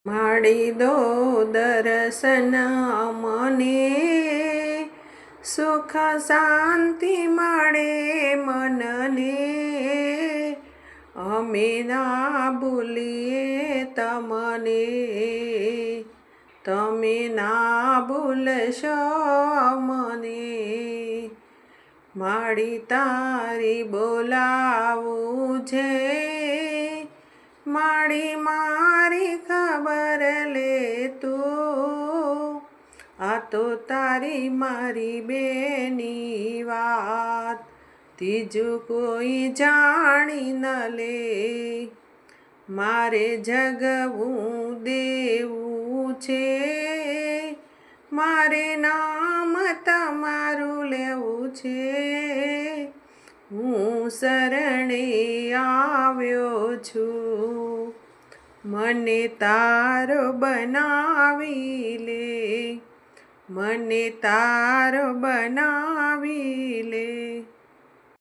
માડી દો દર્શન મને, સુખ શાંતિ મળે મનને. અમે ના ભૂલીએ તમને, તમે ના ભૂલશો મને. માડી તારી બોલાવું છે, માડી મારી ખબર લે તું. આ તો તારી મારી બેની વાત, ત્રીજું કોઈ જાણી ન લે. મારે જગવું દેવું છે, મારે નામ તમારું લેવું છે. હું શરણે આવ્યો છું, મને તારો બનાવી લે, મને તારો બનાવી લે.